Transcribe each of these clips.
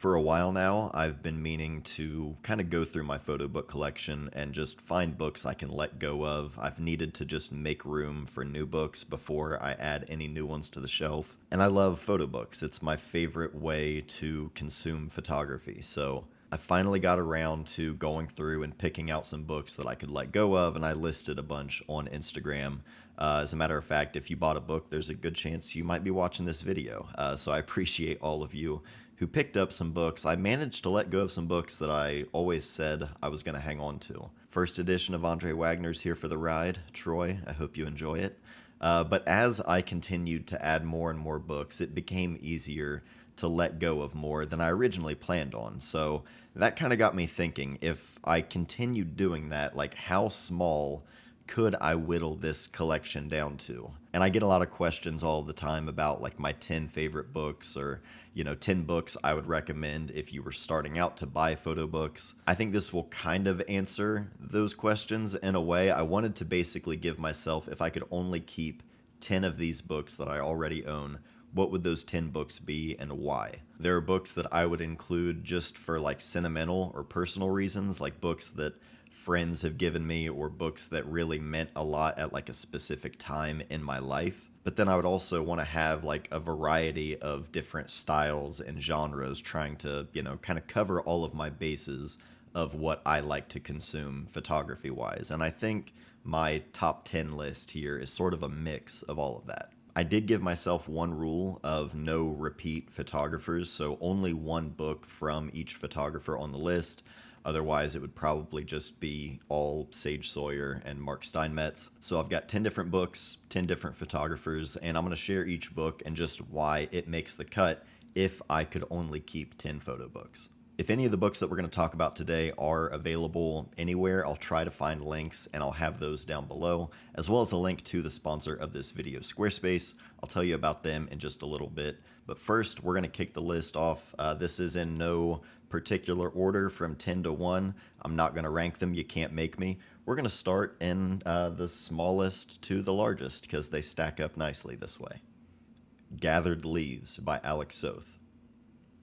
For a while now, I've been meaning to kind of go through my photo book collection and just find books I can let go of. I've needed to just make room for new books before I add any new ones to the shelf. And I love photo books. It's my favorite way to consume photography. So I finally got around to going through and picking out some books that I could let go of, and I listed a bunch on Instagram. As a matter of fact, if you bought a book, there's a good chance you might be watching this video. So I appreciate all of you who picked up some books. I managed to let go of some books that I always said I was going to hang on to. First edition of Andre Wagner's here for the ride. Troy, I hope you enjoy it. But as I continued to add more and more books, it became easier to let go of more than I originally planned on. So that kind of got me thinking, if I continued doing that, like how small could I whittle this collection down to? And I get a lot of questions all the time about like my 10 favorite books, or 10 books I would recommend if you were starting out to buy photo books. I think this will kind of answer those questions in a way. I wanted to basically give myself, if I could only keep 10 of these books that I already own, what would those 10 books be and why? There are books that I would include just for like sentimental or personal reasons, like books that friends have given me or books that really meant a lot at like a specific time in my life. But then I would also want to have like a variety of different styles and genres, trying to, kind of cover all of my bases of what I like to consume photography wise. And I think my top 10 list here is sort of a mix of all of that. I did give myself one rule of no repeat photographers, so only one book from each photographer on the list. Otherwise, it would probably just be all Sage Sawyer and Mark Steinmetz. So I've got 10 different books, 10 different photographers, and I'm going to share each book and just why it makes the cut if I could only keep 10 photo books. If any of the books that we're going to talk about today are available anywhere, I'll try to find links and I'll have those down below, as well as a link to the sponsor of this video, Squarespace. I'll tell you about them in just a little bit. But first, we're going to kick the list off. This is in no particular order from 10 to 1. I'm not going to rank them. You can't make me. We're going to start in the smallest to the largest because they stack up nicely this way. Gathered Leaves by Alex Soth.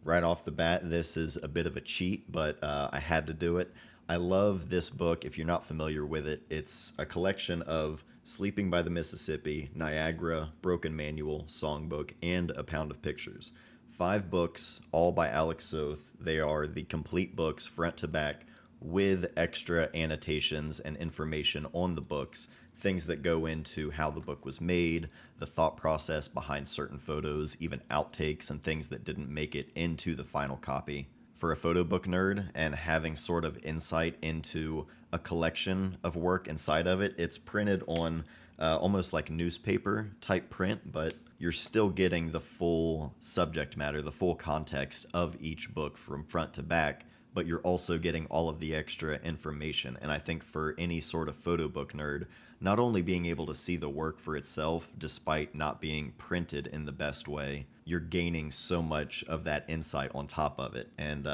Right off the bat, this is a bit of a cheat, but I had to do it. I love this book. If you're not familiar with it, it's a collection of Sleeping by the Mississippi, Niagara, Broken Manual, Songbook, and A Pound of Pictures. 5 books, all by Alex Soth. They are the complete books, front to back, with extra annotations and information on the books, things that go into how the book was made, the thought process behind certain photos, even outtakes and things that didn't make it into the final copy. For a photo book nerd and having sort of insight into a collection of work inside of it, it's printed on almost like newspaper type print, but you're still getting the full subject matter, the full context of each book from front to back, but you're also getting all of the extra information. And I think for any sort of photo book nerd, not only being able to see the work for itself, despite not being printed in the best way, you're gaining so much of that insight on top of it. And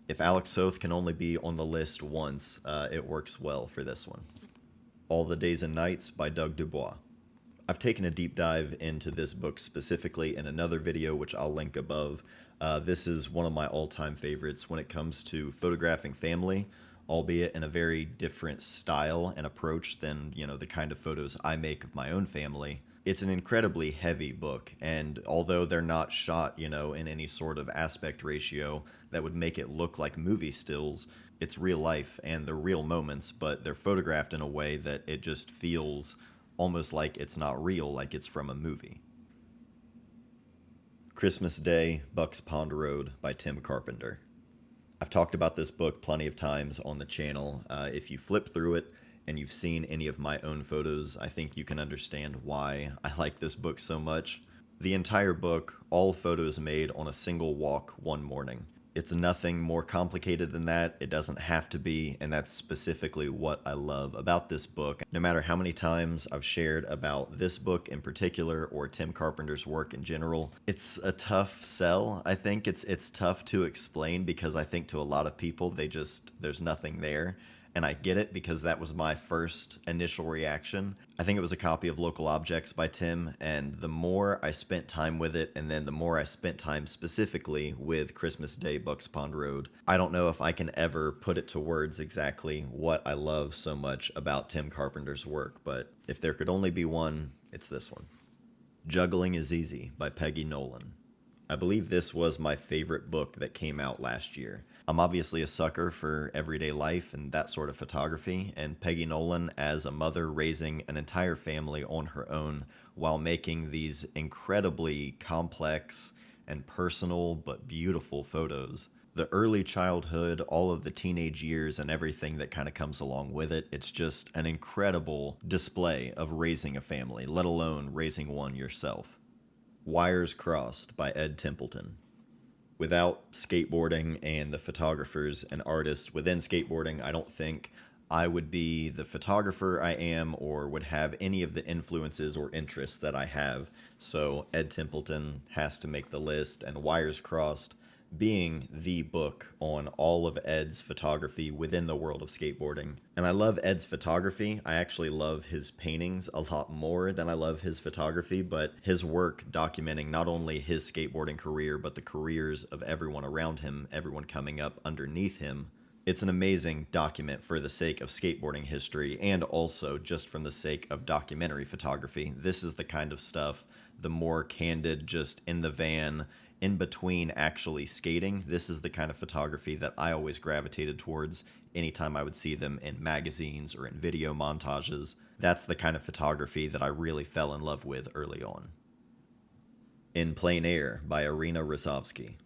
if Alex Soth can only be on the list once, it works well for this one. All the Days and Nights by Doug Dubois. I've taken a deep dive into this book specifically in another video, which I'll link above. This is one of my all-time favorites when it comes to photographing family, albeit in a very different style and approach than, the kind of photos I make of my own family. It's an incredibly heavy book, and although they're not shot, in any sort of aspect ratio that would make it look like movie stills, it's real life and they're real moments, but they're photographed in a way that it just feels almost like it's not real, like it's from a movie. Christmas Day, Bucks Pond Road by Tim Carpenter. I've talked about this book plenty of times on the channel. If you flip through it and you've seen any of my own photos, I think you can understand why I like this book so much. The entire book, all photos made on a single walk one morning. It's nothing more complicated than that. It doesn't have to be, and that's specifically what I love about this book. No matter how many times I've shared about this book in particular or Tim Carpenter's work in general, it's a tough sell. I think it's tough to explain because I think to a lot of people there's nothing there. and I get it because that was my first initial reaction. I think it was a copy of Local Objects by Tim, and the more I spent time with it, and then the more I spent time specifically with Christmas Day Bucks Pond Road, I don't know if I can ever put it to words exactly what I love so much about Tim Carpenter's work, but if there could only be one, it's this one. Juggling is Easy by Peggy Nolan. I believe this was my favorite book that came out last year. I'm obviously a sucker for everyday life and that sort of photography, and Peggy Nolan, as a mother raising an entire family on her own while making these incredibly complex and personal but beautiful photos. The early childhood, all of the teenage years, and everything that kind of comes along with it, it's just an incredible display of raising a family, let alone raising one yourself. Wires Crossed by Ed Templeton. Without skateboarding and the photographers and artists within skateboarding, I don't think I would be the photographer I am or would have any of the influences or interests that I have. So Ed Templeton has to make the list, and Wires Crossed being the book on all of Ed's photography within the world of skateboarding. And I love Ed's photography. I actually love his paintings a lot more than I love his photography, but his work documenting not only his skateboarding career, but the careers of everyone around him, everyone coming up underneath him. It's an amazing document for the sake of skateboarding history and also just from the sake of documentary photography. This is the kind of stuff, the more candid, just in the van, in between actually skating, this is the kind of photography that I always gravitated towards anytime I would see them in magazines or in video montages. That's the kind of photography that I really fell in love with early on. In Plain Air by Irina Rozovsky.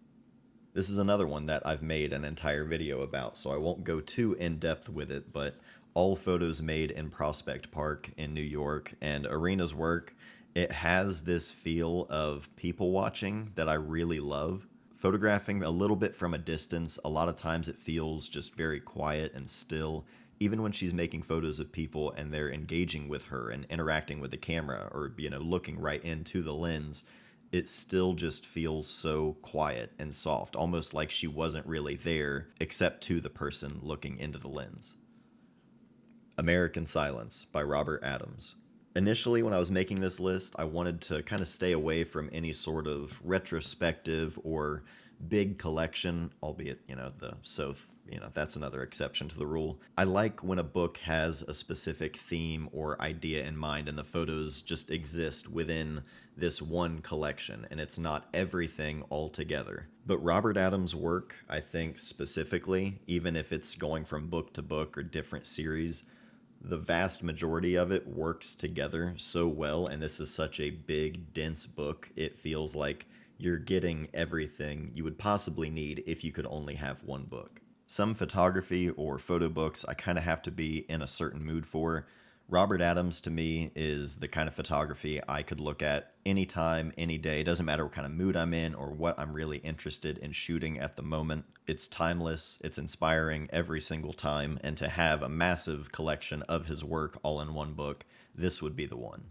This is another one that I've made an entire video about, so I won't go too in-depth with it, but all photos made in Prospect Park in New York, and Irina's work, it has this feel of people watching that I really love. Photographing a little bit from a distance, a lot of times it feels just very quiet and still. Even when she's making photos of people and they're engaging with her and interacting with the camera or, looking right into the lens, it still just feels so quiet and soft, almost like she wasn't really there except to the person looking into the lens. American Silence by Robert Adams. Initially, when I was making this list, I wanted to kind of stay away from any sort of retrospective or big collection, albeit, that's another exception to the rule. I like when a book has a specific theme or idea in mind and the photos just exist within this one collection and it's not everything all together. But Robert Adams' work, I think specifically, even if it's going from book to book or different series, the vast majority of it works together so well, and this is such a big, dense book, it feels like you're getting everything you would possibly need if you could only have one book. Some photography or photo books I kind of have to be in a certain mood for. Robert Adams, to me, is the kind of photography I could look at anytime, any day. It doesn't matter what kind of mood I'm in or what I'm really interested in shooting at the moment. It's timeless, it's inspiring every single time, and to have a massive collection of his work all in one book, this would be the one.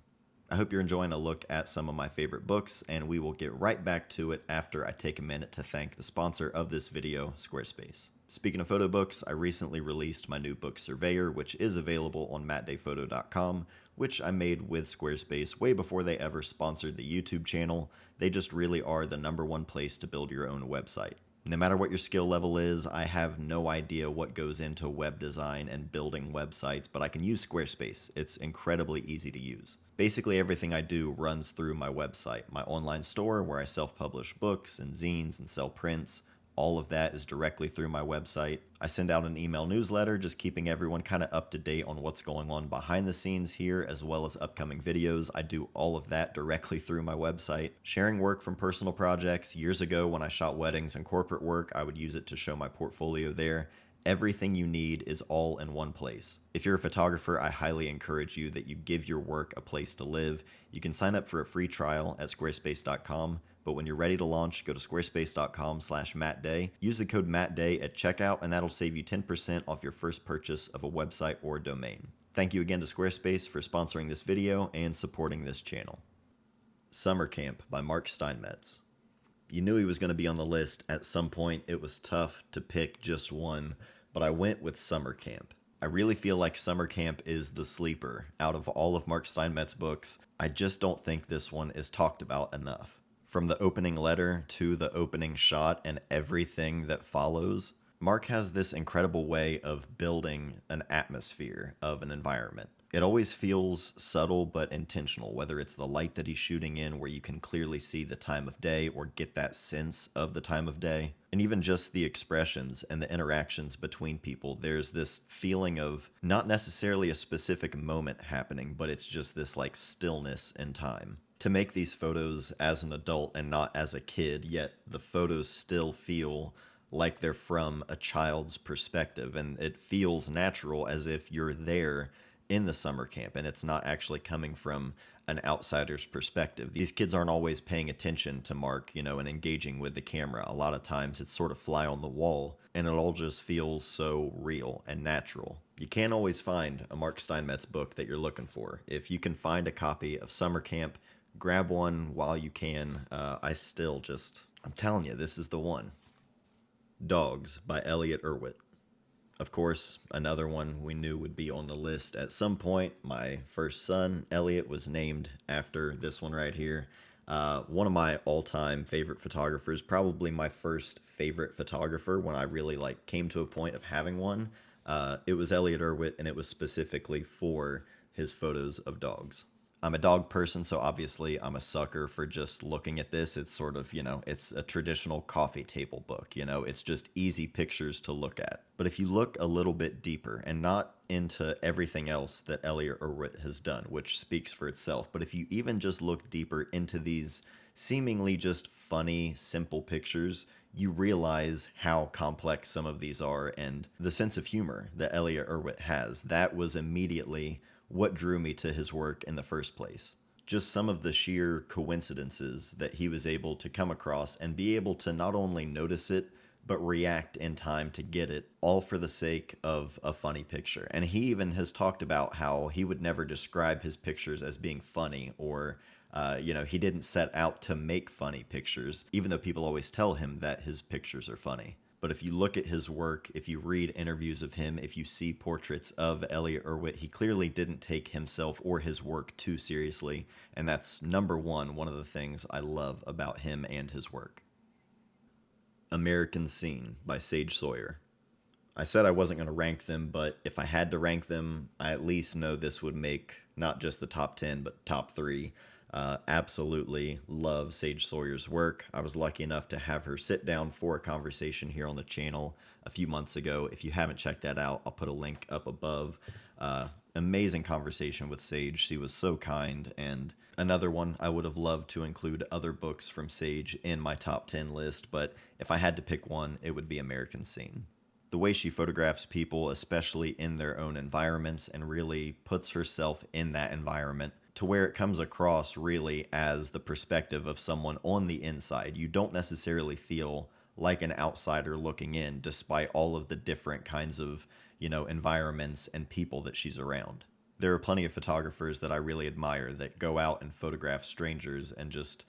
I hope you're enjoying a look at some of my favorite books, and we will get right back to it after I take a minute to thank the sponsor of this video, Squarespace. Speaking of photo books, I recently released my new book Surveyor, which is available on mattdayphoto.com, which I made with Squarespace way before they ever sponsored the YouTube channel. They just really are the #1 place to build your own website. No matter what your skill level is, I have no idea what goes into web design and building websites, but I can use Squarespace. It's incredibly easy to use. Basically everything I do runs through my website, my online store where I self-publish books and zines and sell prints. All of that is directly through my website. I send out an email newsletter just keeping everyone kind of up to date on what's going on behind the scenes here, as well as upcoming videos. I do all of that directly through my website. Sharing work from personal projects. Years ago when I shot weddings and corporate work, I would use it to show my portfolio there. Everything you need is all in one place. If you're a photographer, I highly encourage you that you give your work a place to live. You can sign up for a free trial at squarespace.com, but when you're ready to launch, go to squarespace.com/MattDay. Use the code MattDay at checkout, and that'll save you 10% off your first purchase of a website or domain. Thank you again to Squarespace for sponsoring this video and supporting this channel. Summer Camp by Mark Steinmetz. You knew he was going to be on the list at some point. It was tough to pick just one, but I went with Summer Camp. I really feel like Summer Camp is the sleeper out of all of Mark Steinmetz's books. I just don't think this one is talked about enough. From the opening letter to the opening shot and everything that follows, Mark has this incredible way of building an atmosphere of an environment. It always feels subtle but intentional, whether it's the light that he's shooting in where you can clearly see the time of day or get that sense of the time of day. And even just the expressions and the interactions between people, there's this feeling of not necessarily a specific moment happening, but it's just this like stillness in time. To make these photos as an adult and not as a kid, yet the photos still feel like they're from a child's perspective, and it feels natural as if you're there in the summer camp and it's not actually coming from an outsider's perspective. These kids aren't always paying attention to Mark, and engaging with the camera. A lot of times it's sort of fly on the wall, and it all just feels so real and natural. You can't always find a Mark Steinmetz book that you're looking for. If you can find a copy of Summer Camp, grab one while you can. I'm telling you, this is the one. Dogs by Elliot Erwitt. Of course, another one we knew would be on the list at some point. My first son, Elliot, was named after this one right here. One of my all-time favorite photographers, probably my first favorite photographer when I really came to a point of having one. It was Elliot Erwitt, and it was specifically for his photos of dogs. I'm a dog person, so obviously I'm a sucker for just looking at this. It's sort of, it's a traditional coffee table book. It's just easy pictures to look at. But if you look a little bit deeper and not into everything else that Elliot Erwitt has done, which speaks for itself, but if you even just look deeper into these seemingly just funny, simple pictures, you realize how complex some of these are, and the sense of humor that Elliot Erwitt has. That was immediately what drew me to his work in the first place. Just some of the sheer coincidences that he was able to come across and be able to not only notice it, but react in time to get it, all for the sake of a funny picture. And he even has talked about how he would never describe his pictures as being funny, or he didn't set out to make funny pictures, even though people always tell him that his pictures are funny. But if you look at his work, if you read interviews of him, if you see portraits of Elliot Erwitt, he clearly didn't take himself or his work too seriously. And that's number one of the things I love about him and his work. American Scene by Sage Sawyer. I said I wasn't going to rank them, but if I had to rank them, I at least know this would make not just the top 10, but top 3. Absolutely love Sage Sawyer's work. I was lucky enough to have her sit down for a conversation here on the channel a few months ago. If you haven't checked that out, I'll put a link up above. Amazing conversation with Sage. She was so kind. And another one, I would have loved to include other books from Sage in my top 10 list, but if I had to pick one, it would be American Scene. The way she photographs people, especially in their own environments, and really puts herself in that environment to where it comes across really as the perspective of someone on the inside. You don't necessarily feel like an outsider looking in, despite all of the different kinds of, environments and people that she's around. There are plenty of photographers that I really admire that go out and photograph strangers and just,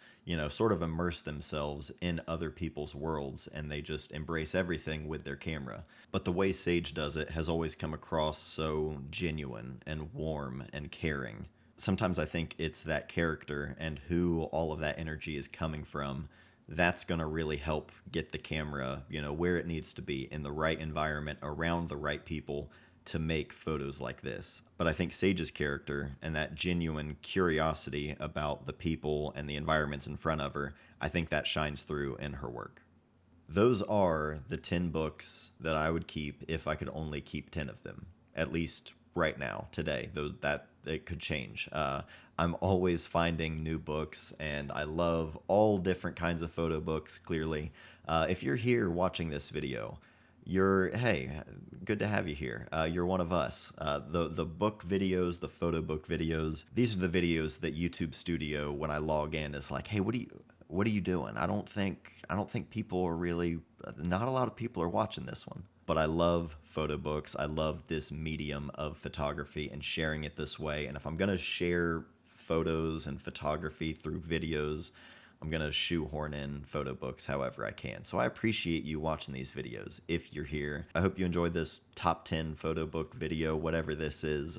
sort of immerse themselves in other people's worlds, and they just embrace everything with their camera. But the way Sage does it has always come across so genuine and warm and caring. Sometimes I think it's that character and who all of that energy is coming from that's going to really help get the camera, where it needs to be, in the right environment, around the right people, to make photos like this. But I think Sage's character and that genuine curiosity about the people and the environments in front of her, I think that shines through in her work. Those are the 10 books that I would keep if I could only keep 10 of them, at least right now, today. That it could change. I'm always finding new books, and I love all different kinds of photo books, clearly. If you're here watching this video, hey, good to have you here. You're one of us. The book videos, the photo book videos, these are the videos that YouTube Studio, when I log in, is like, hey, what are you doing? I don't think people are really, not a lot of people are watching this one. But I love photo books. I love this medium of photography and sharing it this way. And if I'm going to share photos and photography through videos, I'm going to shoehorn in photo books however I can. So I appreciate you watching these videos if you're here. I hope you enjoyed this top 10 photo book video, whatever this is.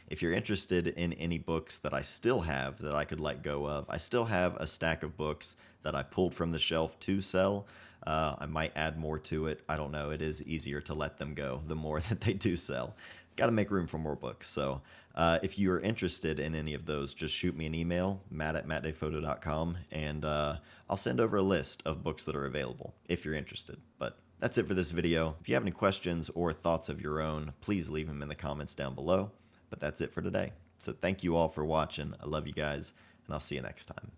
If you're interested in any books that I still have that I could let go of, I still have a stack of books that I pulled from the shelf to sell. I might add more to it. I don't know. It is easier to let them go the more that they do sell. Got to make room for more books. So if you're interested in any of those, just shoot me an email, matt@mattdayphoto.com, and I'll send over a list of books that are available if you're interested. But that's it for this video. If you have any questions or thoughts of your own, please leave them in the comments down below. But that's it for today. So thank you all for watching. I love you guys, and I'll see you next time.